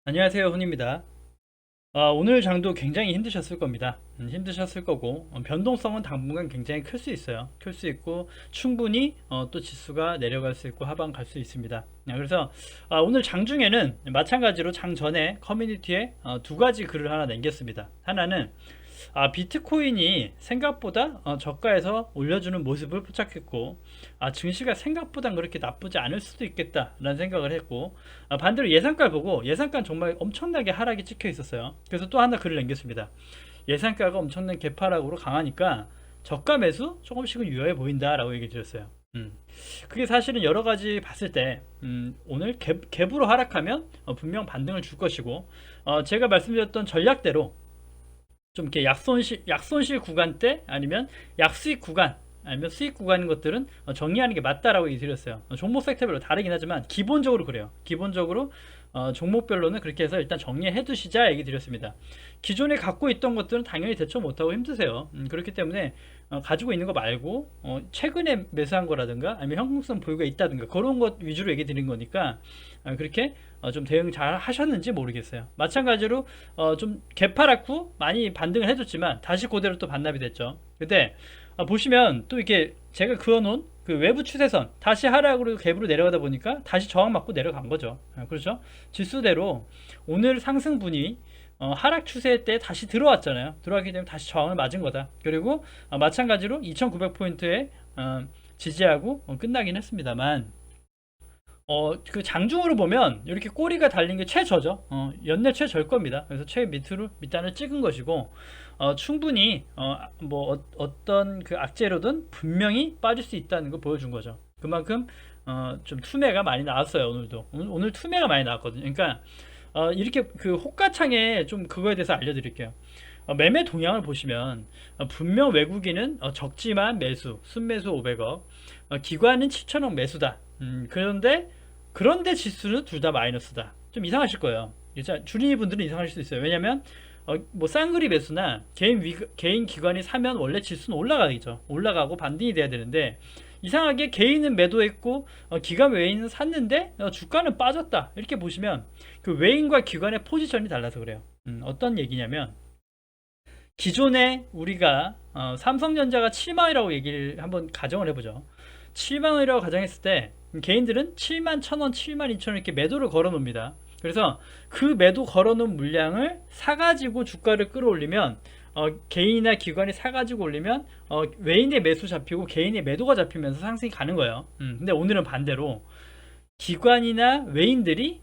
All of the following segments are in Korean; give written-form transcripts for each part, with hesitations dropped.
안녕하세요, 훈입니다. 오늘 장도 굉장히 힘드셨을 겁니다. 힘드셨을 거고, 변동성은 당분간 굉장히 클 수 있어요. 클 수 있고, 충분히 또 지수가 내려갈 수 있고, 하방 갈 수 있습니다. 그래서 오늘 장 중에는 마찬가지로 장 전에 커뮤니티에 두 가지 글을 하나 남겼습니다. 하나는 비트코인이 생각보다 저가에서 올려주는 모습을 포착했고, 증시가 생각보다 그렇게 나쁘지 않을 수도 있겠다라는 생각을 했고, 반대로 예상가를 보고 예상가는 정말 엄청나게 하락이 찍혀 있었어요. 그래서 또 하나 글을 남겼습니다. 예상가가 엄청난 개파락으로 강하니까 저가 매수 조금씩은 유효해 보인다라고 얘기 드렸어요. 그게 사실은 여러 가지 봤을 때 오늘 갭으로 하락하면 분명 반등을 줄 것이고, 제가 말씀드렸던 전략대로 좀 이렇게 약손실 구간대 아니면 약수익 구간 아니면 수익 구간인 것들은 정리하는 게 맞다라고 얘기 드렸어요. 종목 섹터별로 다르긴 하지만 기본적으로 그래요. 기본적으로 종목별로는 그렇게 해서 일단 정리해 두시자 얘기 드렸습니다. 기존에 갖고 있던 것들은 당연히 대처 못하고 힘드세요. 그렇기 때문에 가지고 있는 거 말고 최근에 매수한 거라든가 아니면 형평성 보유가 있다든가 그런 것 위주로 얘기 드린 거니까 그렇게 좀 대응 잘 하셨는지 모르겠어요. 마찬가지로 좀 개파랗고 많이 반등을 해줬지만 다시 그대로 또 반납이 됐죠. 근데 보시면 또 이렇게 제가 그어놓은 그 외부 추세선 다시 하락으로 갭으로 내려가다 보니까 다시 저항 맞고 내려간 거죠. 그렇죠? 지수대로 오늘 상승분이 하락 추세 때 다시 들어왔잖아요. 들어왔기 때문에 다시 저항을 맞은 거다. 그리고 마찬가지로 2900포인트에 지지하고 끝나긴 했습니다만 그 장중으로 보면 이렇게 꼬리가 달린 게 최저죠. 연내 최저일 겁니다. 그래서 최 밑단을 찍은 것이고, 충분히 어떤 그 악재로든 분명히 빠질 수 있다는 걸 보여준 거죠. 그만큼 좀 투매가 많이 나왔어요. 오늘도 오늘 투매가 많이 나왔거든요. 그러니까 이렇게 그 호가창에 좀 그거에 대해서 알려드릴게요. 매매 동향을 보시면 분명 외국인은 적지만 매수, 순매수 500억, 기관은 7천억 매수다. 그런데 지수는 둘 다 마이너스다. 좀 이상하실 거예요. 주린이 분들은 이상하실 수 있어요. 왜냐면 뭐 쌍그리 매수나 개인 기관이 사면 원래 지수는 올라가겠죠. 올라가고 반등이 돼야 되는데 이상하게 개인은 매도했고 기관 외인은 샀는데 주가는 빠졌다. 이렇게 보시면 그 외인과 기관의 포지션이 달라서 그래요. 어떤 얘기냐면 기존에 우리가 삼성전자가 7만이라고 얘기를 한번 가정을 해보죠. 7만원이라고 가정했을 때 개인들은 7만 1천원, 7만 2천원 이렇게 매도를 걸어 놓습니다. 그래서 그 매도 걸어 놓은 물량을 사가지고 주가를 끌어올리면 개인이나 기관이 사가지고 올리면 외인의 매수 잡히고 개인의 매도가 잡히면서 상승이 가는 거예요. 근데 오늘은 반대로 기관이나 외인들이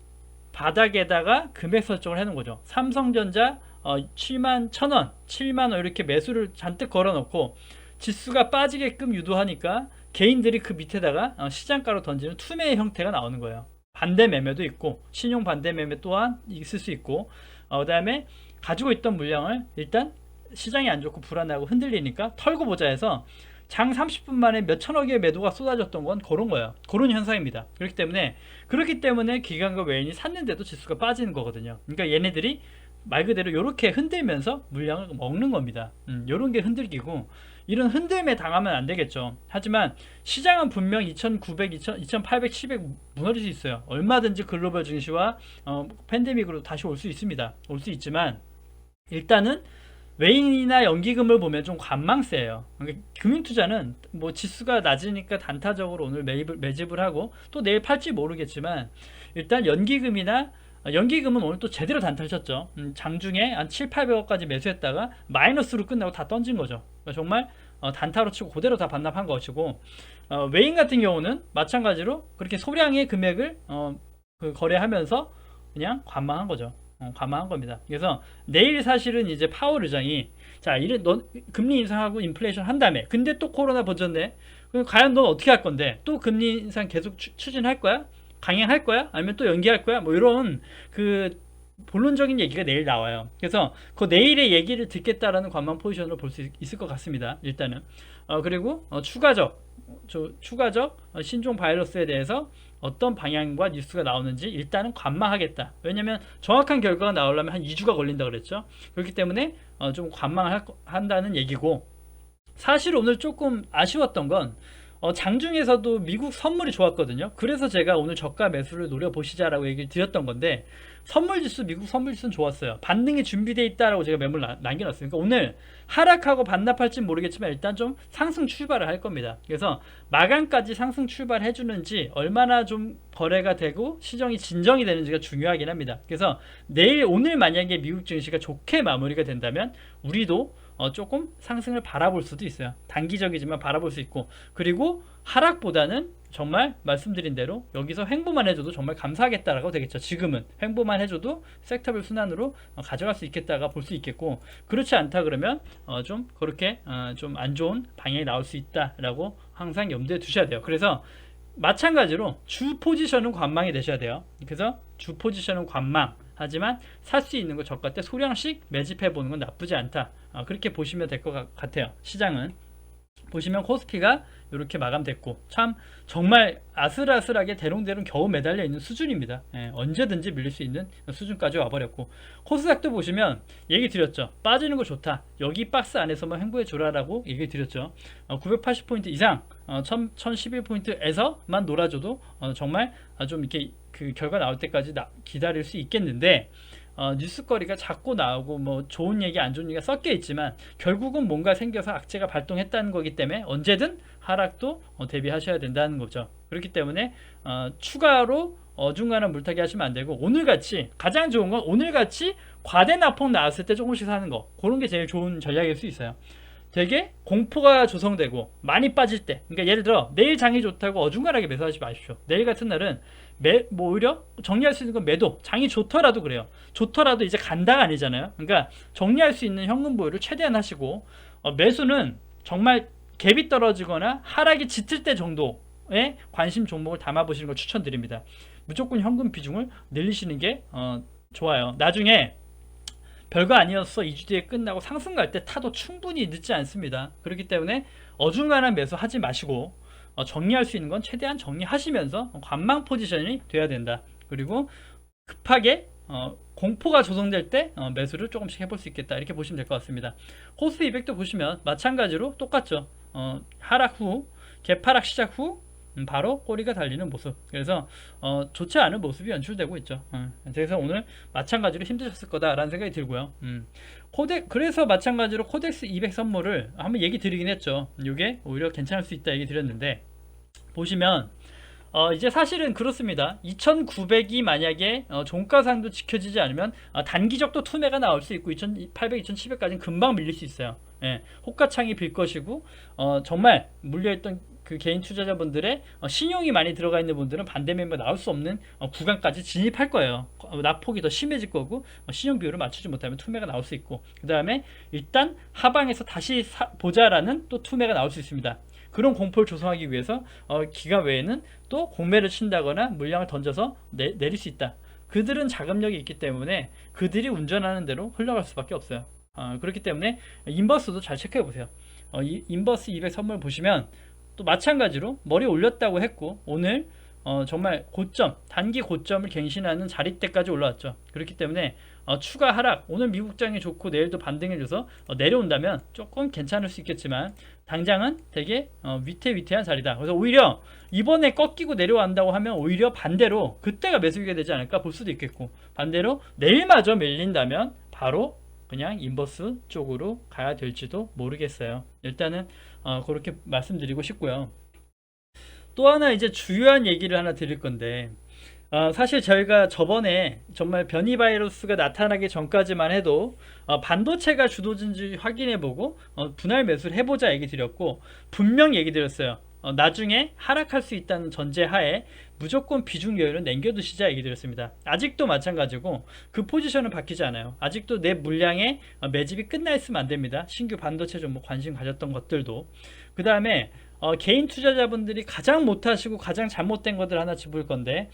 바닥에다가 금액 설정을 해놓은 거죠. 삼성전자 7만 1천원, 7만원 이렇게 매수를 잔뜩 걸어놓고 지수가 빠지게끔 유도하니까 개인들이 그 밑에다가 시장가로 던지는 투매의 형태가 나오는 거예요. 반대 매매도 있고 신용 반대 매매 또한 있을 수 있고 그 다음에 가지고 있던 물량을 일단 시장이 안 좋고 불안하고 흔들리니까 털고 보자 해서 장 30분 만에 몇 천억의 매도가 쏟아졌던 건 그런 거예요. 그런 현상입니다. 그렇기 때문에 기관과 외인이 샀는데도 지수가 빠지는 거거든요. 그러니까 얘네들이 말 그대로 이렇게 흔들면서 물량을 먹는 겁니다. 이런 게 흔들기고 이런 흔들림에 당하면 안 되겠죠. 하지만 시장은 분명 2,900, 2,800, 700 무너질 수 있어요. 얼마든지 글로벌 증시와 팬데믹으로 다시 올 수 있습니다. 올 수 있지만 일단은 외인이나 연기금을 보면 좀 관망세예요. 그러니까 금융투자는 뭐 지수가 낮으니까 단타적으로 오늘 매집을 하고 또 내일 팔지 모르겠지만 일단 연기금은 오늘 또 제대로 단타를 쳤죠. 장중에 한 7, 800억까지 매수했다가 마이너스로 끝나고 다 던진 거죠. 그러니까 정말 단타로 치고 그대로 다 반납한 것이고 외인 같은 경우는 마찬가지로 그렇게 소량의 금액을 그 거래하면서 그냥 관망한 거죠. 관망한 겁니다. 그래서 내일 사실은 이제 파월 의장이 자 이래 너 금리 인상하고 인플레이션 한다며 근데 또 코로나 번졌네. 그럼 과연 넌 어떻게 할 건데 또 금리 인상 계속 추진할 거야? 강행할 거야? 아니면 또 연기할 거야? 뭐 이런 그 본론적인 얘기가 내일 나와요. 그래서 그 내일의 얘기를 듣겠다라는 관망 포지션으로 볼 수 있을 것 같습니다. 일단은 그리고 추가적 신종 바이러스에 대해서 어떤 방향과 뉴스가 나오는지 일단은 관망하겠다. 왜냐면 정확한 결과가 나오려면 한 2주가 걸린다 그랬죠. 그렇기 때문에 좀 관망을 한다는 얘기고 사실 오늘 조금 아쉬웠던 건 장중에서도 미국 선물이 좋았거든요. 그래서 제가 오늘 저가 매수를 노려보시자라고 얘기를 드렸던 건데, 선물 지수, 미국 선물 지수는 좋았어요. 반등이 준비되어 있다라고 제가 매물 남겨놨으니까 오늘 하락하고 반납할지 모르겠지만 일단 좀 상승 출발을 할 겁니다. 그래서 마감까지 상승 출발해 주는지, 얼마나 좀 거래가 되고 시정이 진정이 되는지가 중요하긴 합니다. 그래서 오늘 만약에 미국 증시가 좋게 마무리가 된다면 우리도 조금 상승을 바라볼 수도 있어요. 단기적이지만 바라볼 수 있고, 그리고 하락보다는 정말 말씀드린 대로 여기서 횡보만 해줘도 정말 감사하겠다라고 되겠죠. 지금은 횡보만 해줘도 섹터별 순환으로 가져갈 수 있겠다가 볼 수 있겠고, 그렇지 않다 그러면 좀 그렇게 좀 안 좋은 방향이 나올 수 있다라고 항상 염두에 두셔야 돼요. 그래서 마찬가지로 주 포지션은 관망이 되셔야 돼요. 그래서 주 포지션은 관망, 하지만 살 수 있는 거 저가 때 소량씩 매집해 보는 건 나쁘지 않다. 그렇게 보시면 될 것 같아요. 시장은 보시면 코스피가 이렇게 마감됐고, 참 정말 아슬아슬하게 대롱대롱 겨우 매달려 있는 수준입니다. 언제든지 밀릴 수 있는 수준까지 와버렸고, 코스닥도 보시면 얘기 드렸죠. 빠지는 거 좋다, 여기 박스 안에서만 횡보해 줘라라고 얘기 드렸죠. 980포인트 이상 1011포인트에서만 놀아줘도 정말 좀 이렇게 그 결과 나올 때까지 기다릴 수 있겠는데, 뉴스거리가 자꾸 나오고 뭐 좋은 얘기 안 좋은 얘기가 섞여 있지만 결국은 뭔가 생겨서 악재가 발동했다는 거기 때문에 언제든 하락도 대비하셔야 된다는 거죠. 그렇기 때문에 추가로 어중간한 물타기 하시면 안 되고, 오늘같이 가장 좋은 건 오늘같이 과대 낙폭 나왔을 때 조금씩 사는 거, 그런 게 제일 좋은 전략일 수 있어요. 되게 공포가 조성되고 많이 빠질 때, 그러니까 예를 들어 내일 장이 좋다고 어중간하게 매수하지 마십시오. 내일 같은 날은 뭐 오히려 정리할 수 있는 건 매도, 장이 좋더라도 그래요. 좋더라도 이제 간다가 아니잖아요. 그러니까 정리할 수 있는 현금 보유를 최대한 하시고, 매수는 정말 갭이 떨어지거나 하락이 짙을 때 정도의 관심 종목을 담아 보시는 걸 추천드립니다. 무조건 현금 비중을 늘리시는 게 좋아요. 나중에 별거 아니었어 2주 뒤에 끝나고 상승 갈 때 타도 충분히 늦지 않습니다. 그렇기 때문에 어중간한 매수 하지 마시고, 정리할 수 있는 건 최대한 정리하시면서 관망 포지션이 돼야 된다. 그리고 급하게 공포가 조성될 때 매수를 조금씩 해볼 수 있겠다, 이렇게 보시면 될 것 같습니다. 코스피 200도 보시면 마찬가지로 똑같죠. 하락 후, 개파락 시작 후 바로 꼬리가 달리는 모습. 그래서 좋지 않은 모습이 연출되고 있죠. 그래서 오늘 마찬가지로 힘드셨을 거다라는 생각이 들고요. 그래서 마찬가지로 코덱스 200 선물을 한번 얘기 드리긴 했죠. 이게 오히려 괜찮을 수 있다 얘기 드렸는데, 보시면 이제 사실은 그렇습니다. 2900이 만약에 종가상도 지켜지지 않으면 단기적도 투매가 나올 수 있고, 2800, 2700까지는 금방 밀릴 수 있어요. 호가창이 빌 것이고, 정말 물려있던 그 개인 투자자분들의 신용이 많이 들어가 있는 분들은 반대 매매가 나올 수 없는 구간까지 진입할 거예요. 낙폭이 더 심해질 거고, 신용 비율을 맞추지 못하면 투매가 나올 수 있고, 그 다음에 일단 하방에서 다시 보자라는 또 투매가 나올 수 있습니다. 그런 공포를 조성하기 위해서 기간 외에는 또 공매를 친다거나 물량을 던져서 내릴 수 있다. 그들은 자금력이 있기 때문에 그들이 운전하는 대로 흘러갈 수밖에 없어요. 그렇기 때문에 인버스도 잘 체크해 보세요. 인버스 200 선물 보시면 또 마찬가지로 머리 올렸다고 했고, 오늘 정말 고점, 단기 고점을 갱신하는 자리대까지 올라왔죠. 그렇기 때문에 추가 하락, 오늘 미국장이 좋고 내일도 반등해줘서 내려온다면 조금 괜찮을 수 있겠지만, 당장은 되게 위태위태한 자리다. 그래서 오히려 이번에 꺾이고 내려간다고 하면 오히려 반대로 그때가 매수기가 되지 않을까 볼 수도 있겠고, 반대로 내일마저 밀린다면 바로 그냥 인버스 쪽으로 가야 될지도 모르겠어요. 일단은 그렇게 말씀드리고 싶고요. 또 하나 이제 주요한 얘기를 하나 드릴 건데, 사실 저희가 저번에 정말 변이 바이러스가 나타나기 전까지만 해도 반도체가 주도진지 확인해보고 분할 매수를 해보자 얘기 드렸고, 분명 얘기 드렸어요. 나중에 하락할 수 있다는 전제하에 무조건 비중 여유는 남겨두시자 얘기 드렸습니다. 아직도 마찬가지고 그 포지션은 바뀌지 않아요. 아직도 내 물량의 매집이 끝나 있으면 안 됩니다. 신규 반도체 종목 관심 가졌던 것들도. 그 다음에 개인 투자자분들이 가장 못하시고 가장 잘못된 것들 하나 짚을 건데,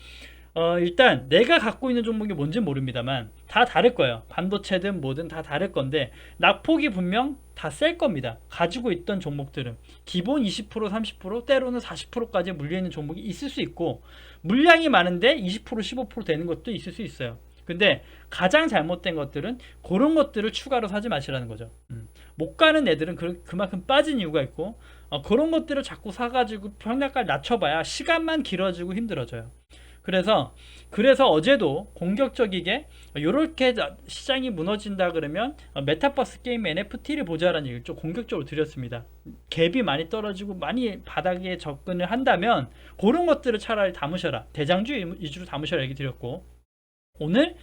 일단 내가 갖고 있는 종목이 뭔지 모릅니다만 다 다를 거예요. 반도체든 뭐든 다 다를 건데, 낙폭이 분명 다 셀 겁니다. 가지고 있던 종목들은 기본 20%, 30%, 때로는 40%까지 물려있는 종목이 있을 수 있고, 물량이 많은데 20%, 15% 되는 것도 있을 수 있어요. 근데 가장 잘못된 것들은 그런 것들을 추가로 사지 마시라는 거죠. 못 가는 애들은 그만큼 빠진 이유가 있고, 그런 것들을 자꾸 사가지고 평량가를 낮춰봐야 시간만 길어지고 힘들어져요. 그래서 어제도 공격적이게 이렇게 시장이 무너진다 그러면 메타버스 게임 NFT를 보자라는 얘기를 좀 공격적으로 드렸습니다. 갭이 많이 떨어지고 많이 바닥에 접근을 한다면 그런 것들을 차라리 담으셔라, 대장주 위주로 담으셔라 얘기 드렸고, 오늘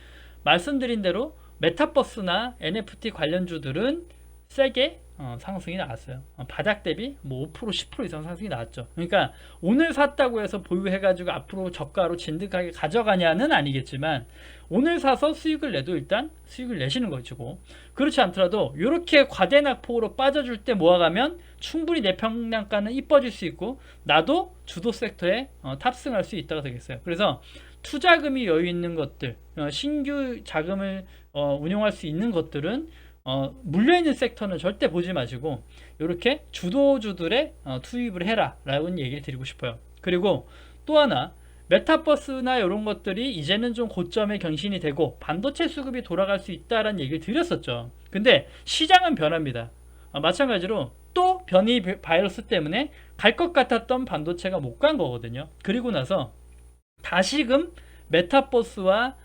말씀드린 대로 메타버스나 NFT 관련주들은 세게 상승이 나왔어요. 바닥 대비 뭐 5% 10% 이상 상승이 나왔죠. 그러니까 오늘 샀다고 해서 보유해가지고 앞으로 저가로 진득하게 가져가냐는 아니겠지만, 오늘 사서 수익을 내도 일단 수익을 내시는 것이고, 그렇지 않더라도 이렇게 과대낙폭으로 빠져줄 때 모아가면 충분히 내 평량가는 이뻐질 수 있고 나도 주도 섹터에 탑승할 수 있다가 되겠어요. 그래서 투자금이 여유 있는 것들, 신규 자금을 운용할 수 있는 것들은 물려있는 섹터는 절대 보지 마시고 이렇게 주도주들의 투입을 해라 라는 얘기를 드리고 싶어요. 그리고 또 하나, 메타버스나 이런 것들이 이제는 좀 고점에 경신이 되고 반도체 수급이 돌아갈 수 있다라는 얘기를 드렸었죠. 근데 시장은 변합니다. 마찬가지로 또 변이 바이러스 때문에 갈 것 같았던 반도체가 못 간 거거든요. 그리고 나서 다시금 메타버스와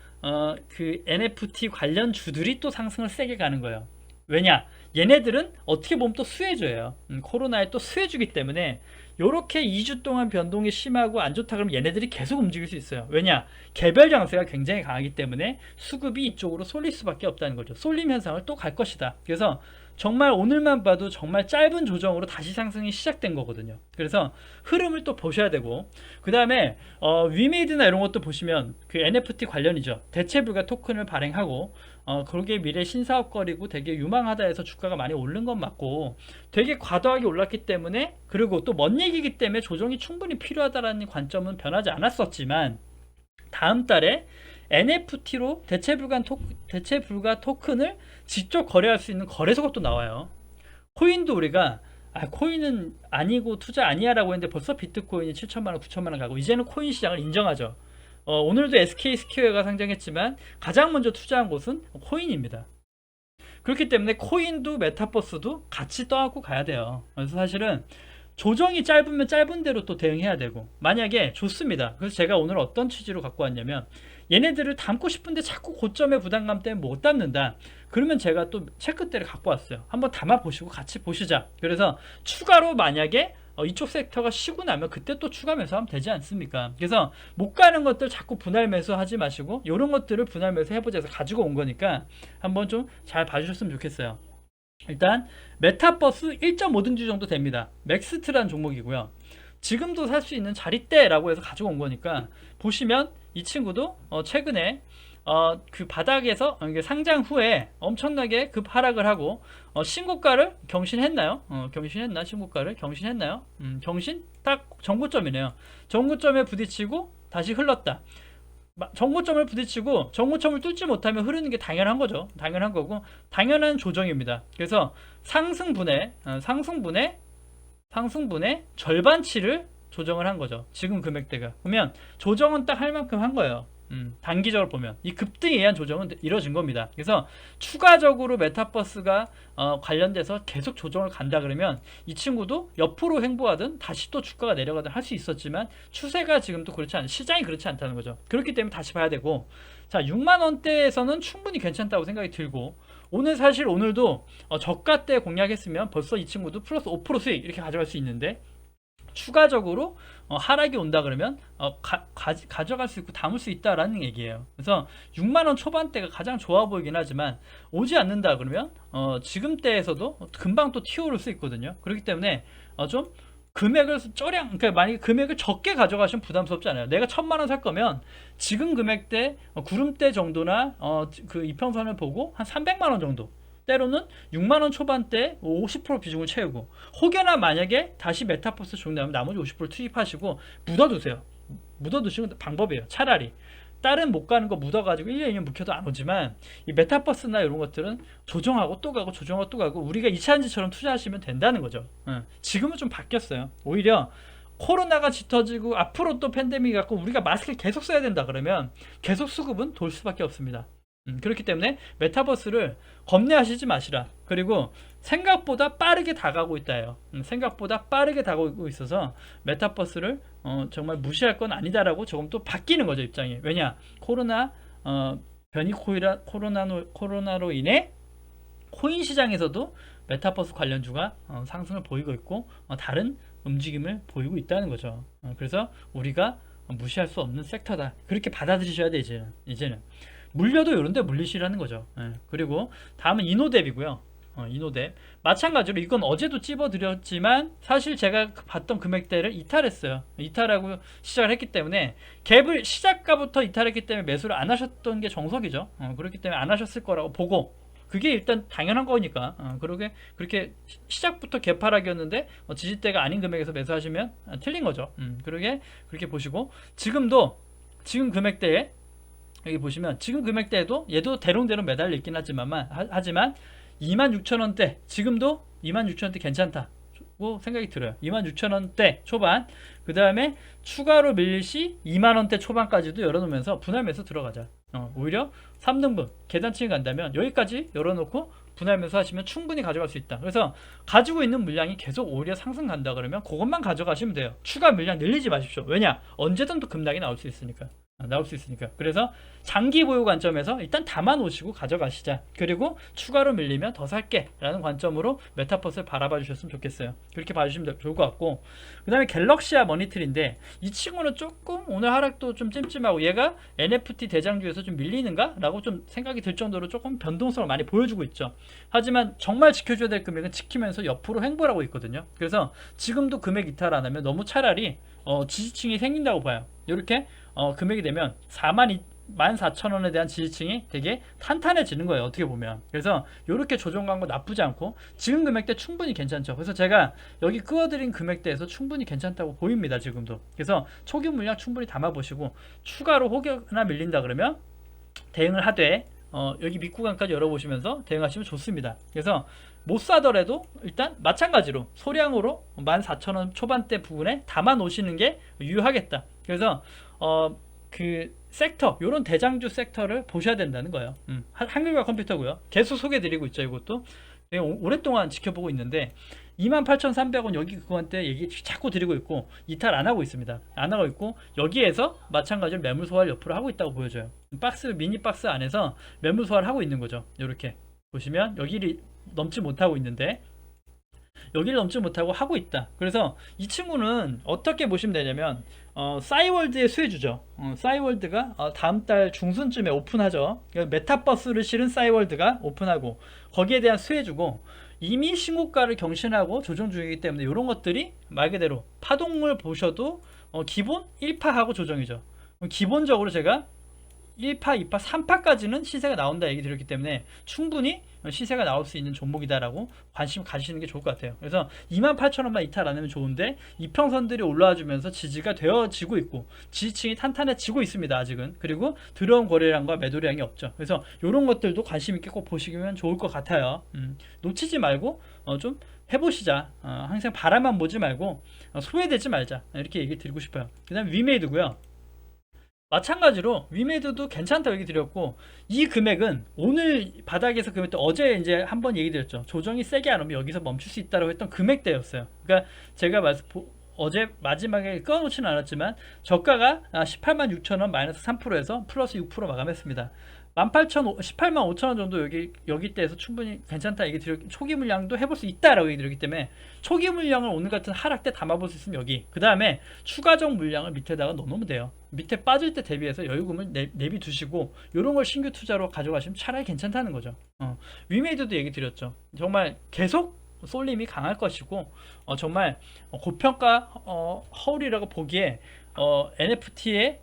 그 NFT 관련 주들이 또 상승을 세게 가는 거예요. 왜냐? 얘네들은 어떻게 보면 또 수혜주예요. 코로나에 또 수혜주기 때문에 요렇게 2주 동안 변동이 심하고 안 좋다 그러면 얘네들이 계속 움직일 수 있어요. 왜냐? 개별 장세가 굉장히 강하기 때문에 수급이 이쪽으로 쏠릴 수밖에 없다는 거죠. 쏠림 현상을 또 갈 것이다. 그래서 정말 오늘만 봐도 정말 짧은 조정으로 다시 상승이 시작된 거거든요. 그래서 흐름을 또 보셔야 되고, 그 다음에 위메이드나 이런 것도 보시면 그 NFT 관련이죠. 대체불가 토큰을 발행하고 그러게 미래 신사업거리고 되게 유망하다 해서 주가가 많이 오른 건 맞고, 되게 과도하게 올랐기 때문에, 그리고 또 먼 얘기이기 때문에 조정이 충분히 필요하다라는 관점은 변하지 않았었지만, 다음 달에 NFT로 대체불가 토큰을 직접 거래할 수 있는 거래소가 또 나와요. 코인도 우리가 코인은 아니고 투자 아니야 라고 했는데 벌써 비트코인이 7천만원 9천만원 가고 이제는 코인 시장을 인정하죠. 오늘도 SK 스퀘어가 상장했지만 가장 먼저 투자한 곳은 코인입니다. 그렇기 때문에 코인도 메타버스도 같이 떠안고 가야 돼요. 그래서 사실은 조정이 짧으면 짧은 대로 또 대응해야 되고, 만약에 좋습니다. 그래서 제가 오늘 어떤 취지로 갖고 왔냐면, 얘네들을 담고 싶은데 자꾸 고점의 부담감 때문에 못 담는다. 그러면 제가 또 체크대를 갖고 왔어요. 한번 담아 보시고 같이 보시자. 그래서 추가로 만약에 이쪽 섹터가 쉬고 나면 그때 또 추가 매수하면 되지 않습니까? 그래서 못 가는 것들 자꾸 분할 매수하지 마시고 이런 것들을 분할 매수 해보자 해서 가지고 온 거니까 한번 좀 잘 봐주셨으면 좋겠어요. 일단 메타버스 1.5등주 정도 됩니다. 맥스트라는 종목이고요. 지금도 살 수 있는 자리대라고 해서 가지고 온 거니까, 보시면 이 친구도 최근에 그 바닥에서 상장 후에 엄청나게 급하락을 하고 신고가를 경신했나요? 경신했나? 신고가를 경신했나요? 경신? 딱 정고점이네요. 정고점에 부딪히고 다시 흘렀다. 정고점을 부딪히고 정고점을 뚫지 못하면 흐르는 게 당연한 거죠. 당연한 거고 당연한 조정입니다. 그래서 상승분의 절반치를 조정을 한 거죠. 지금 금액대가. 그러면 조정은 딱 할 만큼 한 거예요. 단기적으로 보면 이 급등에 의한 조정은 이뤄진 겁니다. 그래서 추가적으로 메타버스가 관련돼서 계속 조정을 간다 그러면 이 친구도 옆으로 횡보하든 다시 또 주가가 내려가든 할 수 있었지만 추세가 지금도 그렇지 않은, 시장이 그렇지 않다는 거죠. 그렇기 때문에 다시 봐야 되고, 자 6만원대에서는 충분히 괜찮다고 생각이 들고, 오늘 사실 오늘도 저가 때 공략했으면 벌써 이 친구도 플러스 5% 수익 이렇게 가져갈 수 있는데, 추가적으로 하락이 온다 그러면 가져갈 수 있고 담을 수 있다라는 얘기예요. 그래서 6만원 초반대가 가장 좋아 보이긴 하지만 오지 않는다 그러면 지금대에서도 금방 또 튀어오를 수 있거든요. 그렇기 때문에 좀 금액을 그러니까 만약에 금액을 적게 가져가시면 부담스럽지 않아요. 내가 1,000만원 살 거면 지금 금액대 구름대 정도나 그 이평선을 보고 한 300만원 정도, 때로는 6만원 초반대 50% 비중을 채우고, 혹여나 만약에 다시 메타버스 종료하면 나머지 50% 투입하시고 묻어두세요. 묻어두시는 방법이에요. 차라리 다른 못 가는 거 묻어가지고 1년 2년 묵혀도 안 오지만, 이 메타버스나 이런 것들은 조정하고 또 가고 조정하고 또 가고 우리가 이차전지처럼 투자하시면 된다는 거죠. 지금은 좀 바뀌었어요. 오히려 코로나가 짙어지고 앞으로 또 팬데믹이 갖고 우리가 마스크를 계속 써야 된다 그러면 계속 수급은 돌 수밖에 없습니다. 그렇기 때문에 메타버스를 겁내하시지 마시라. 그리고 생각보다 빠르게 다가오고 있다요. 생각보다 빠르게 다가오고 있어서 메타버스를 정말 무시할 건 아니다라고 조금 또 바뀌는 거죠, 입장이. 왜냐, 변이 코로나로 인해 코인 시장에서도 메타버스 관련주가 상승을 보이고 있고 다른 움직임을 보이고 있다는 거죠. 그래서 우리가 무시할 수 없는 섹터다, 그렇게 받아들이셔야 돼. 이제는 물려도 이런데 물리시라는 거죠. 그리고 다음은 이노뎁이고요. 이노뎁 마찬가지로 이건 어제도 찝어드렸지만 사실 제가 봤던 금액대를 이탈했어요. 이탈하고 시작을 했기 때문에 갭을 시작가부터 이탈했기 때문에 매수를 안 하셨던 게 정석이죠. 그렇기 때문에 안 하셨을 거라고 보고, 그게 일단 당연한 거니까. 그렇게 시작부터 개파락이었는데 지지대가 아닌 금액에서 매수하시면 틀린 거죠. 그렇게 보시고, 지금 금액대에 여기 보시면 지금 금액대에도 얘도 대롱대롱 매달려 있긴 하지만 26,000원대, 지금도 26,000원대 괜찮다고 생각이 들어요. 26,000원대 초반, 그 다음에 추가로 밀릴 시 2만원대 초반까지도 열어놓으면서 분할 매수 들어가자. 오히려 3등분 계단층에 간다면 여기까지 열어놓고 분할 매수 하시면 충분히 가져갈 수 있다. 그래서 가지고 있는 물량이 계속 오히려 상승 간다 그러면 그것만 가져가시면 돼요. 추가 물량 늘리지 마십시오. 왜냐, 언제든 또 급락이 나올 수 있으니까. 그래서 장기 보유 관점에서 일단 담아 놓으시고 가져가시자. 그리고 추가로 밀리면 더 살게 라는 관점으로 메타버스를 바라봐 주셨으면 좋겠어요. 그렇게 봐주시면 좋을 것 같고, 그 다음에 갤럭시아 머니틀인데 이 친구는 조금 오늘 하락도 좀 찜찜하고, 얘가 NFT 대장주에서 좀 밀리는가 라고 좀 생각이 들 정도로 조금 변동성을 많이 보여주고 있죠. 하지만 정말 지켜줘야 될 금액은 지키면서 옆으로 횡보하고 있거든요. 그래서 지금도 금액 이탈 안 하면 너무 차라리 지지층이 생긴다고 봐요. 이렇게 금액이 되면 14,000원에 대한 지지층이 되게 탄탄해지는 거예요, 어떻게 보면. 그래서 이렇게 조정간 거 나쁘지 않고 지금 금액대 충분히 괜찮죠. 그래서 제가 여기 그어드린 금액대에서 충분히 괜찮다고 보입니다, 지금도. 그래서 초기 물량 충분히 담아보시고, 추가로 혹여나 밀린다 그러면 대응을 하되 여기 밑구간까지 열어보시면서 대응하시면 좋습니다. 그래서 못 사더라도 일단 마찬가지로 소량으로 14,000원 초반대 부분에 담아 놓으시는 게 유효하겠다. 그래서 그 섹터, 요런 대장주 섹터를 보셔야 된다는 거예요. 한글과 컴퓨터고요. 계속 소개드리고 있죠. 이것도 오랫동안 지켜보고 있는데 28,300원 여기 그거한테 얘기 자꾸 드리고 있고 이탈 안 하고 있습니다. 안 하고 있고, 여기에서 마찬가지로 매물 소화를 옆으로 하고 있다고 보여져요. 미니 박스 안에서 매물 소화를 하고 있는 거죠. 이렇게 보시면 여기를 넘지 못하고 있는데 여기를 넘지 못하고 하고 있다. 그래서 이 친구는 어떻게 보시면 되냐면 싸이월드의 수혜주죠. 싸이월드가 다음 달 중순쯤에 오픈하죠. 메타버스를 실은 싸이월드가 오픈하고 거기에 대한 수혜주고, 이미 신고가를 경신하고 조정 중이기 때문에 이런 것들이 말 그대로 파동을 보셔도 기본 1파하고 조정이죠. 기본적으로 제가 1파, 2파, 3파까지는 시세가 나온다 얘기 드렸기 때문에 충분히 시세가 나올 수 있는 종목이다라고 관심 가지시는 게 좋을 것 같아요. 그래서 28,000원만 이탈 안 하면 좋은데 이평선들이 올라와 주면서 지지가 되어지고 있고 지지층이 탄탄해지고 있습니다, 아직은. 그리고 들어온 거래량과 매도량이 없죠. 그래서 이런 것들도 관심 있게 꼭 보시면 좋을 것 같아요. 놓치지 말고 좀 해보시자. 항상 바라만 보지 말고 소외되지 말자, 이렇게 얘기 드리고 싶어요. 그 다음에 위메이드고요. 마찬가지로 위메이드도 괜찮다 얘기 드렸고, 이 금액은 오늘 바닥에서 금액대, 어제 이제 한번 얘기 드렸죠. 조정이 세게 안 오면 여기서 멈출 수 있다고 했던 금액대였어요. 그러니까 제가 어제 마지막에 끊어놓지는 않았지만 저가가 186,000원 마이너스 3%에서 플러스 6% 마감했습니다. 185,000원 정도 여기 때에서 충분히 괜찮다 얘기 드렸기, 초기 물량도 해볼 수 있다라고 얘기 드렸기 때문에 초기 물량을 오늘 같은 하락 때 담아볼 수 있으면 여기, 그 다음에 추가적 물량을 밑에다가 넣어놓으면 돼요. 밑에 빠질 때 대비해서 여유금을 내비 두시고 이런 걸 신규 투자로 가져가시면 차라리 괜찮다는 거죠. 위메이드도 얘기 드렸죠. 정말 계속 쏠림이 강할 것이고 정말 고평가 허울이라고 보기에 NFT의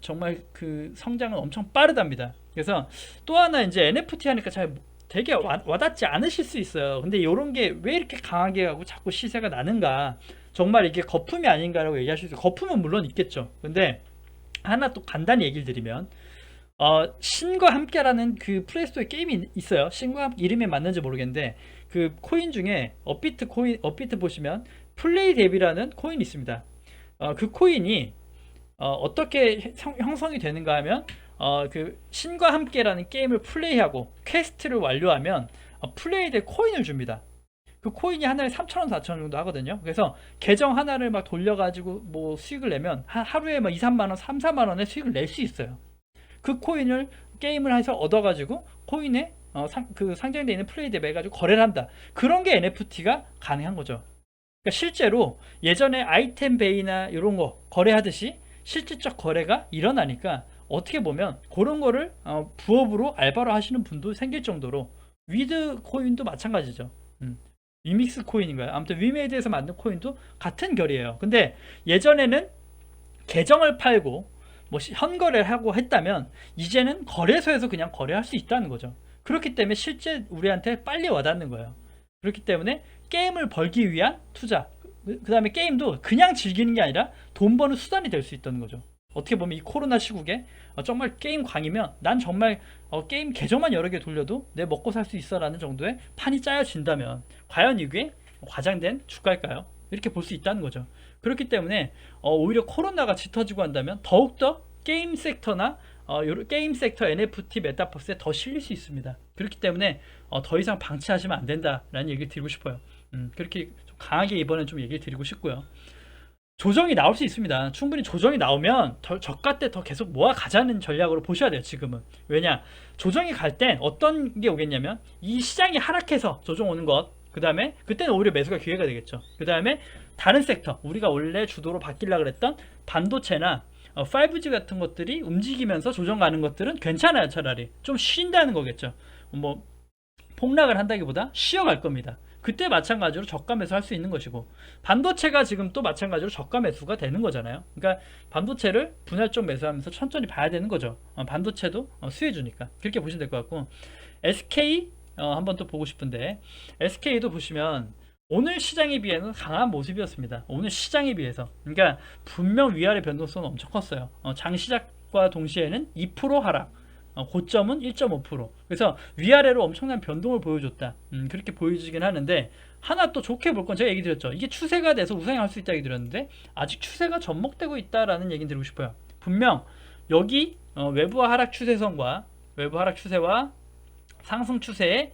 정말 그 성장은 엄청 빠르답니다. 그래서 또 하나, 이제 NFT 하니까 잘 되게 와닿지 않으실 수 있어요. 근데 이런 게 왜 이렇게 강하게 하고 자꾸 시세가 나는가, 정말 이게 거품이 아닌가라고 얘기하실 수 있어요. 거품은 물론 있겠죠. 근데 하나 또 간단히 얘기를 드리면 신과 함께라는 그 플레이스토어에 게임이 있어요. 신과 이름이 맞는지 모르겠는데 그 코인 중에 업비트 보시면 플레이 뎁이라는 코인이 있습니다. 그 코인이 어떻게 형성이 되는가 하면 그 신과 함께라는 게임을 플레이하고 퀘스트를 완료하면 플레이될 코인을 줍니다. 그 코인이 하나에 3,000원, 4,000원 정도 하거든요. 그래서 계정 하나를 막 돌려가지고 뭐 수익을 내면 하루에 막 2, 3만원, 3, 4만원의 수익을 낼 수 있어요. 그 코인을 게임을 해서 얻어가지고 코인에 그 상장되어 있는 플레이 앱에 해가지고 거래를 한다. 그런 게 NFT가 가능한 거죠. 그러니까 실제로 예전에 아이템 베이나 이런 거 거래하듯이 실질적 거래가 일어나니까 어떻게 보면 그런 거를 부업으로 알바로 하시는 분도 생길 정도로 위드 코인도 마찬가지죠. 위믹스 코인인가요? 아무튼 위메이드에서 만든 코인도 같은 결이에요. 근데 예전에는 계정을 팔고 뭐 현거래를 하고 했다면 이제는 거래소에서 그냥 거래할 수 있다는 거죠. 그렇기 때문에 실제 우리한테 빨리 와닿는 거예요. 그렇기 때문에 게임을 벌기 위한 투자, 그 다음에 게임도 그냥 즐기는 게 아니라 돈 버는 수단이 될 수 있다는 거죠. 어떻게 보면 이 코로나 시국에 정말 게임 광이면 난 정말 게임 계정만 여러 개 돌려도 내 먹고 살 수 있어 라는 정도의 판이 짜여진다면 과연 이게 과장된 주가일까요? 이렇게 볼 수 있다는 거죠. 그렇기 때문에 오히려 코로나가 짙어지고 한다면 더욱더 게임 섹터나 게임 섹터 NFT 메타버스에 더 실릴 수 있습니다. 그렇기 때문에 더 이상 방치하시면 안 된다라는 얘기를 드리고 싶어요. 그렇게 좀 강하게 이번엔 좀 얘기를 드리고 싶고요. 조정이 나올 수 있습니다. 충분히 조정이 나오면 저가 때 더 계속 모아 가자는 전략으로 보셔야 돼요. 지금은. 왜냐, 조정이 갈 땐 어떤 게 오겠냐면 이 시장이 하락해서 조정 오는 것, 그 다음에 그때는 오히려 매수가 기회가 되겠죠. 그 다음에 다른 섹터, 우리가 원래 주도로 바뀌려고 그랬던 반도체나 5G 같은 것들이 움직이면서 조정 가는 것들은 괜찮아요. 차라리 좀 쉰다는 거겠죠. 뭐 폭락을 한다기보다 쉬어갈 겁니다. 그때 마찬가지로 저가 매수 할 수 있는 것이고, 반도체가 지금 또 마찬가지로 저가 매수가 되는 거잖아요. 그러니까 반도체를 분할적 매수하면서 천천히 봐야 되는 거죠. 반도체도 수혜주니까 그렇게 보시면 될 것 같고, SK 한번 또 보고 싶은데, SK도 보시면 오늘 시장에 비해는 강한 모습이었습니다. 오늘 시장에 비해서. 그러니까 분명 위아래 변동성은 엄청 컸어요. 장 시작과 동시에는 2% 하락, 고점은 1.5%. 그래서 위아래로 엄청난 변동을 보여줬다. 그렇게 보여지긴 하는데, 하나 또 좋게 볼 건 제가 얘기 드렸죠. 이게 추세가 돼서 우상향할 수 있다 얘기 드렸는데, 아직 추세가 접목되고 있다라는 얘기 드리고 싶어요. 분명 여기 외부와 하락 추세선과 외부 하락 추세와 상승 추세에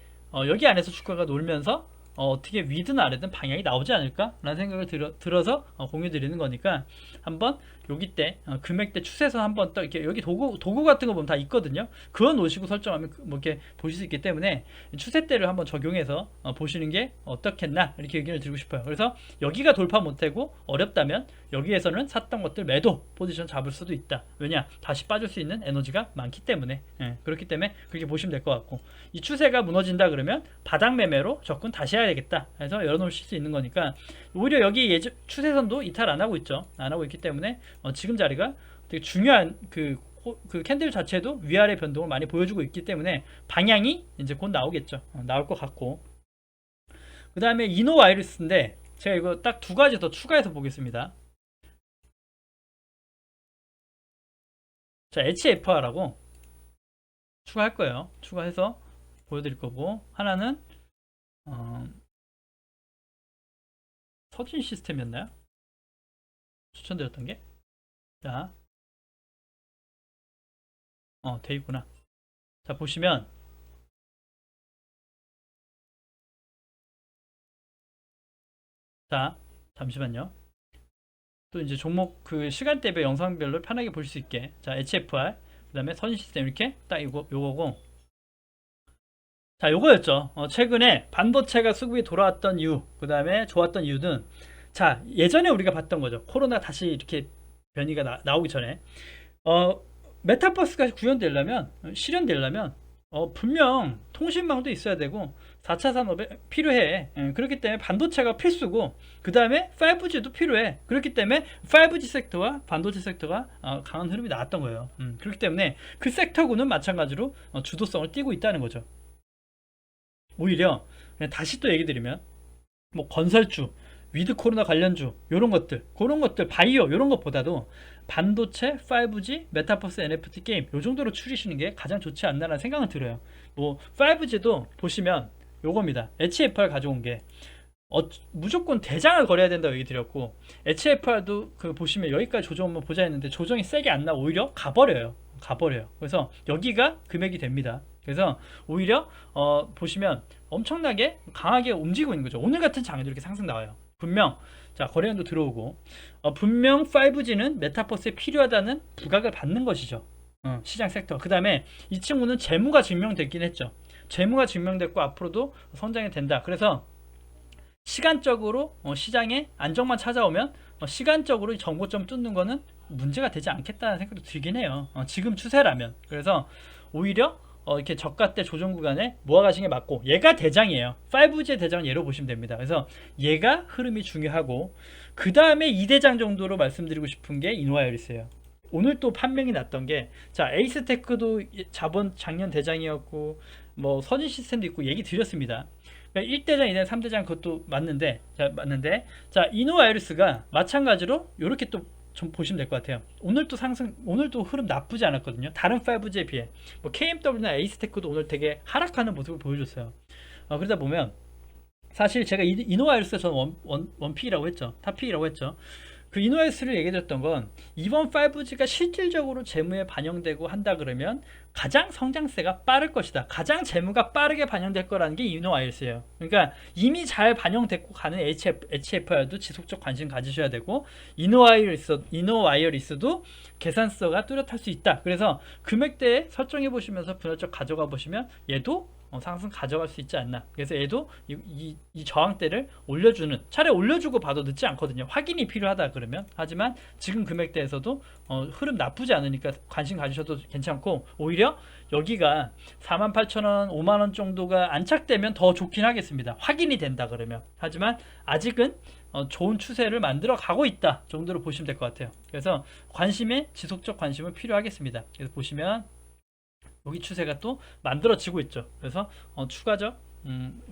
여기 안에서 주가가 놀면서 어떻게 위든 아래든 방향이 나오지 않을까 라는 생각을 들어서 공유 드리는 거니까, 한번 여기 때 금액대 추세선 한번 또 이렇게 여기 도구 같은 거 보면 다 있거든요. 그거 놓으시고 설정하면 뭐 이렇게 보실 수 있기 때문에 추세대를 한번 적용해서 보시는 게 어떻겠나 이렇게 의견을 드리고 싶어요. 그래서 여기가 돌파 못하고 어렵다면 여기에서는 샀던 것들 매도 포지션 잡을 수도 있다. 왜냐, 다시 빠질 수 있는 에너지가 많기 때문에. 그렇기 때문에 그렇게 보시면 될 것 같고, 이 추세가 무너진다 그러면 바닥 매매로 접근 다시 해야 되겠다 해서 열어놓으실 수 있는 거니까, 오히려 여기 추세선도 이탈 안 하고 있죠. 안 하고 있기 때문에 지금 자리가 되게 중요한 그 캔들 자체도 위아래 변동을 많이 보여주고 있기 때문에 방향이 이제 곧 나오겠죠. 나올 것 같고, 그 다음에 이노와이러스인데 제가 이거 딱 두 가지 더 추가해서 보겠습니다. 자, HFR라고 추가할 거예요. 추가해서 보여드릴 거고, 하나는 서진 시스템이었나요? 추천드렸던 게? 자, 돼 있구나. 자, 보시면 자, 잠시만요. 또 이제 종목 그 시간대별 영상별로 편하게 볼 수 있게, 자, HFR, 그 다음에 서진 시스템 이렇게 딱 요거고, 자, 요거였죠. 최근에 반도체가 수급이 돌아왔던 이유, 그 다음에 좋았던 이유는, 자, 예전에 우리가 봤던 거죠. 코로나 다시 이렇게 변이가 나오기 전에 메타버스가 구현되려면, 실현되려면 분명 통신망도 있어야 되고 4차 산업에 필요해. 그렇기 때문에 반도체가 필수고, 그 다음에 5G도 필요해. 그렇기 때문에 5G 섹터와 반도체 섹터가 강한 흐름이 나왔던 거예요. 그렇기 때문에 그 섹터군은 마찬가지로 주도성을 띠고 있다는 거죠. 오히려 그냥 다시 또 얘기 드리면, 뭐 건설주, 위드 코로나 관련주, 요런 것들, 그런 것들, 바이오 요런 것보다도 반도체, 5G, 메타버스, NFT 게임 요 정도로 추리시는 게 가장 좋지 않나라는 생각은 들어요. 뭐 5G도 보시면 요겁니다. HFR 가져온 게 무조건 대장을 거려야 된다고 얘기 드렸고, HFR도 그 보시면 여기까지 조정 한번 보자 했는데 조정이 세게 안 나, 오히려 가버려요. 가버려요. 그래서 여기가 금액이 됩니다. 그래서 오히려 보시면 엄청나게 강하게 움직이고 있는 거죠. 오늘 같은 장에도 이렇게 상승 나와요. 분명 자 거래량도 들어오고 분명 5G는 메타버스에 필요하다는 부각을 받는 것이죠. 시장 섹터. 그 다음에 이 친구는 재무가 증명됐긴 했죠. 재무가 증명됐고 앞으로도 성장이 된다. 그래서 시간적으로 시장에 안정만 찾아오면 시간적으로 정고점 뚫는 거는 문제가 되지 않겠다는 생각도 들긴 해요. 지금 추세라면. 그래서 오히려 이렇게 저가 때 조정 구간에 모아가시는 게 맞고, 얘가 대장이에요. 5G의 대장은 얘로 보시면 됩니다. 그래서 얘가 흐름이 중요하고, 그 다음에 2대장 정도로 말씀드리고 싶은 게 이노와이어리스예요. 오늘 또 판명이 났던 게, 자 에이스테크도 작년 대장이었고 뭐 서진 시스템도 있고 얘기 드렸습니다. 그러니까 1대장, 2대장, 3대장 그것도 맞는데, 자 이노와이어리스가 마찬가지로 이렇게 또 좀 보시면 될 것 같아요. 오늘도 상승, 오늘도 흐름 나쁘지 않았거든요. 다른 5G에 비해 뭐 KMW나 에이스테크도 오늘 되게 하락하는 모습을 보여줬어요. 그러다 보면 사실 제가 이노와이어리스가 저는 원픽이라고 했죠. 탑픽이라고 했죠. 그 이노와이어리스를 얘기해줬던 건 이번 5G가 실질적으로 재무에 반영되고 한다 그러면 가장 성장세가 빠를 것이다. 가장 재무가 빠르게 반영될 거라는 게 이노와이어리스예요. 그러니까 이미 잘 반영됐고 가는 HFR도 지속적 관심 가지셔야 되고, 이노와이어리스도 계산서가 뚜렷할 수 있다. 그래서 금액대에 설정해 보시면서 분할적 가져가 보시면 얘도 상승 가져갈 수 있지 않나. 그래서 얘도 이 저항대를 올려주는, 차라리 올려주고 봐도 늦지 않거든요. 확인이 필요하다 그러면. 하지만 지금 금액대에서도 흐름 나쁘지 않으니까 관심 가지셔도 괜찮고, 오히려 여기가 48,000원 5만원 정도가 안착되면 더 좋긴 하겠습니다. 확인이 된다 그러면. 하지만 아직은 좋은 추세를 만들어 가고 있다 정도로 보시면 될 것 같아요. 그래서 지속적 관심은 필요하겠습니다. 그래서 보시면 여기 추세가 또 만들어지고 있죠. 그래서 추가적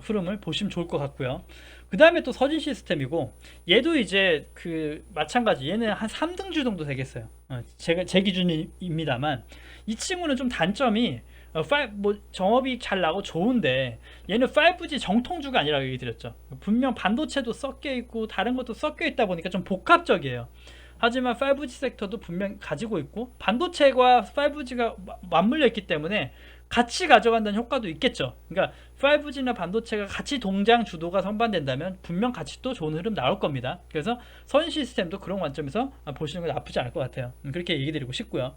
흐름을 보시면 좋을 것 같고요. 그 다음에 또 서진 시스템이고, 얘도 이제 그 마찬가지, 얘는 한 3등주 정도 되겠어요. 제 기준입니다만 이 친구는 좀 단점이 정업이 잘 나고 좋은데, 얘는 5G 정통주가 아니라고 얘기 드렸죠. 분명 반도체도 섞여 있고 다른 것도 섞여 있다 보니까 좀 복합적이에요. 하지만 5G 섹터도 분명 가지고 있고, 반도체와 5G가 맞물려 있기 때문에 같이 가져간다는 효과도 있겠죠. 그러니까 5G나 반도체가 같이 동장 주도가 선반된다면 분명 같이 또 좋은 흐름 나올 겁니다. 그래서 선 시스템도 그런 관점에서 보시는 건 나쁘지 않을 것 같아요. 그렇게 얘기 드리고 싶고요.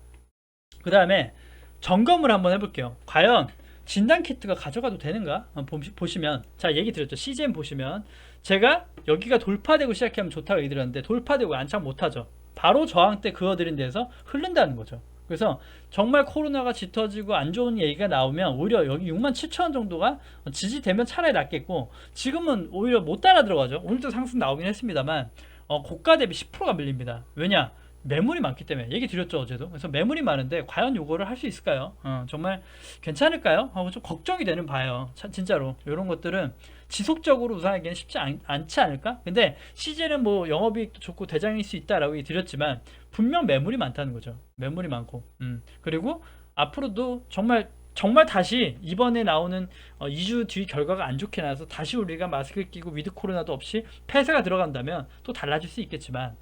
그 다음에 점검을 한번 해볼게요. 과연 진단 키트가 가져가도 되는가? 보시면, 자 얘기 드렸죠. CGM 보시면 제가 여기가 돌파되고 시작하면 좋다고 얘기 드렸는데, 돌파되고 안착 못하죠. 바로 저항대 그어드린 데서 흐른다는 거죠. 그래서 정말 코로나가 짙어지고 안 좋은 얘기가 나오면 오히려 여기 67,000원 정도가 지지되면 차라리 낫겠고, 지금은 오히려 못 따라 들어가죠. 오늘도 상승 나오긴 했습니다만 고가 대비 10%가 밀립니다. 왜냐? 매물이 많기 때문에. 얘기 드렸죠 어제도. 그래서 매물이 많은데 과연 요거를 할 수 있을까요? 정말 괜찮을까요? 하고 좀 걱정이 되는 바예요. 진짜로 이런 것들은 지속적으로 우상하기는 쉽지 않지 않을까? 근데 CJ는 뭐 영업이익도 좋고 대장일 수 있다라고 얘기 드렸지만 분명 매물이 많다는 거죠. 매물이 많고 그리고 앞으로도 정말 다시 이번에 나오는 2주 뒤 결과가 안 좋게 나서 다시 우리가 마스크를 끼고 위드 코로나도 없이 폐쇄가 들어간다면 또 달라질 수 있겠지만,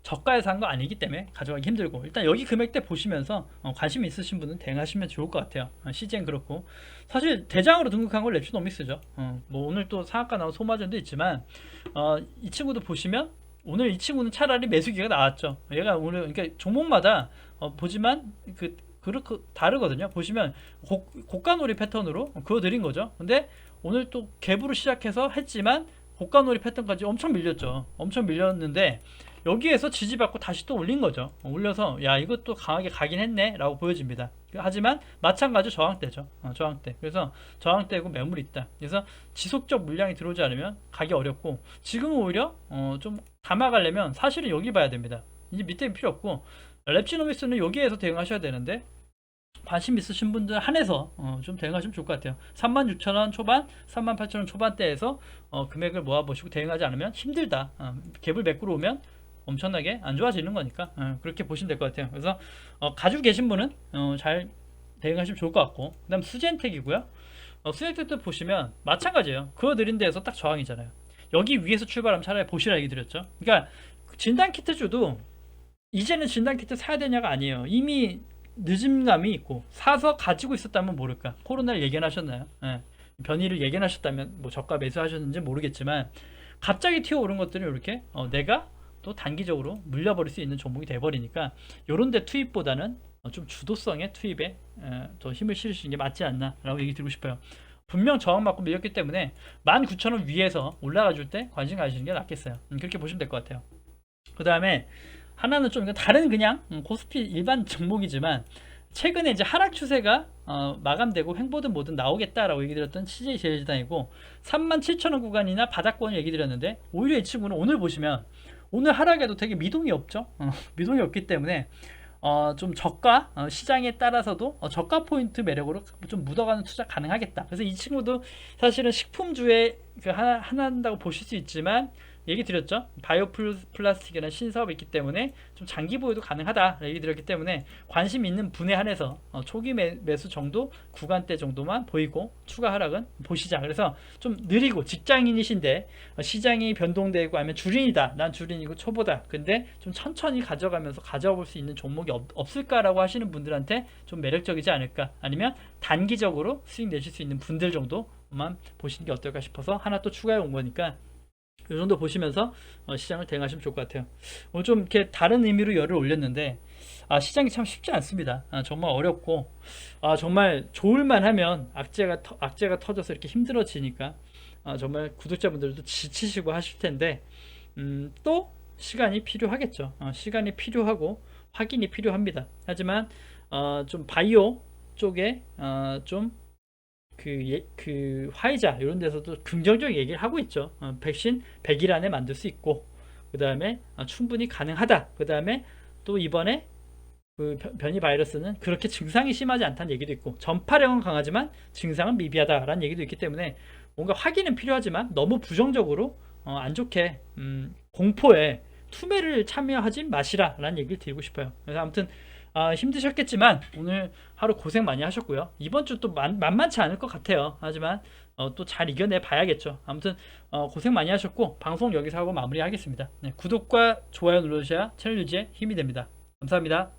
저가에서 한 거 아니기 때문에 가져가기 힘들고, 일단 여기 금액대 보시면서 관심 있으신 분은 대응하시면 좋을 것 같아요. CGN 그렇고, 사실 대장으로 등극한 건 랩시노믹스죠. 뭐 오늘 또 상한가 나온 소마전도 있지만 이 친구도 보시면 오늘 이 친구는 차라리 매수기가 나왔죠. 얘가 오늘 그러니까 종목마다 보지만 그렇게 다르거든요. 보시면 고가놀이 패턴으로 그어드린 거죠. 근데 오늘 또 갭으로 시작해서 했지만 고가놀이 패턴까지 엄청 밀렸죠. 엄청 밀렸는데 여기에서 지지받고 다시 또 올린 거죠. 올려서 야 이것도 강하게 가긴 했네 라고 보여집니다. 하지만 마찬가지로 저항대죠. 저항대. 그래서 저항대고 매물이 있다. 그래서 지속적 물량이 들어오지 않으면 가기 어렵고, 지금은 오히려 좀 담아가려면 사실은 여기 봐야 됩니다. 이제 밑에 필요 없고, 랩시노믹스는 여기에서 대응하셔야 되는데 관심 있으신 분들 한해서 좀 대응하시면 좋을 것 같아요. 36,000원 초반, 38,000원 초반대에서 금액을 모아보시고 대응하지 않으면 힘들다. 갭을 메꾸러 오면 엄청나게 안 좋아지는 거니까 그렇게 보시면 될 것 같아요. 그래서 가지고 계신 분은 잘 대응하시면 좋을 것 같고, 그 다음 수젠텍이고요. 수젠텍도 보시면 마찬가지예요. 그어드린 데에서 딱 저항이잖아요. 여기 위에서 출발하면 차라리 보시라 얘기 드렸죠. 그러니까 진단키트주도 이제는 진단키트 사야 되냐가 아니에요. 이미 늦음감이 있고 사서 가지고 있었다면 모를까. 코로나를 예견하셨나요? 예. 변이를 예견하셨다면 뭐 저가 매수하셨는지 모르겠지만 갑자기 튀어오른 것들은 이렇게 내가 또 단기적으로 물려버릴 수 있는 종목이 돼버리니까 요런 데 투입보다는 좀 주도성의 투입에 더 힘을 실으시는 게 맞지 않나 라고 얘기 드리고 싶어요. 분명 저항받고 밀렸기 때문에 19,000원 위에서 올라가 줄 때 관심 가지시는 게 낫겠어요. 그렇게 보시면 될 것 같아요. 그 다음에 하나는 좀 다른 그냥 코스피 일반 종목이지만 최근에 이제 하락 추세가 마감되고 횡보든 뭐든 나오겠다라고 얘기 드렸던 CJ 제일제당이고 37,000원 구간이나 바닥권을 얘기 드렸는데 오히려 이 친구는 오늘 보시면 오늘 하락에도 되게 미동이 없죠. 미동이 없기 때문에 좀 저가 시장에 따라서도 저가 포인트 매력으로 좀 묻어가는 투자 가능하겠다. 그래서 이 친구도 사실은 식품주에 하나한다고 보실 수 있지만 얘기 드렸죠. 바이오 플라스틱이라는 신사업이 있기 때문에 좀 장기 보유도 가능하다 얘기 드렸기 때문에 관심 있는 분에 한해서 초기 매수 정도 구간대 정도만 보이고 추가 하락은 보시자. 그래서 좀 느리고 직장인이신데 시장이 변동되고 아니면 주린이다, 난 주린이고 초보다, 근데 좀 천천히 가져가면서 가져와 볼 수 있는 종목이 없을까라고 하시는 분들한테 좀 매력적이지 않을까, 아니면 단기적으로 수익 내실 수 있는 분들 정도만 보시는 게 어떨까 싶어서 하나 또 추가해 온 거니까 이 정도 보시면서 시장을 대응하시면 좋을 것 같아요. 오늘 좀 이렇게 다른 의미로 열을 올렸는데 시장이 참 쉽지 않습니다. 정말 어렵고 정말 좋을만 하면 악재가 터져서 이렇게 힘들어지니까 정말 구독자분들도 지치시고 하실 텐데 또 시간이 필요하겠죠. 시간이 필요하고 확인이 필요합니다. 하지만 좀 바이오 쪽에 좀 화이자 이런 데서도 긍정적 얘기를 하고 있죠. 백신 100일 안에 만들 수 있고, 그 다음에 충분히 가능하다. 그 다음에 또 이번에 그 변이 바이러스는 그렇게 증상이 심하지 않다는 얘기도 있고, 전파력은 강하지만 증상은 미비하다라는 얘기도 있기 때문에 뭔가 확인은 필요하지만 너무 부정적으로 안 좋게 공포에 투매를 참여하지 마시라라는 얘기를 드리고 싶어요. 그래서 아무튼 힘드셨겠지만 오늘 하루 고생 많이 하셨고요. 이번 주 또 만만치 않을 것 같아요. 하지만 또 잘 이겨내 봐야겠죠. 아무튼 고생 많이 하셨고 방송 여기서 하고 마무리하겠습니다. 네, 구독과 좋아요 눌러주셔야 채널 유지에 힘이 됩니다. 감사합니다.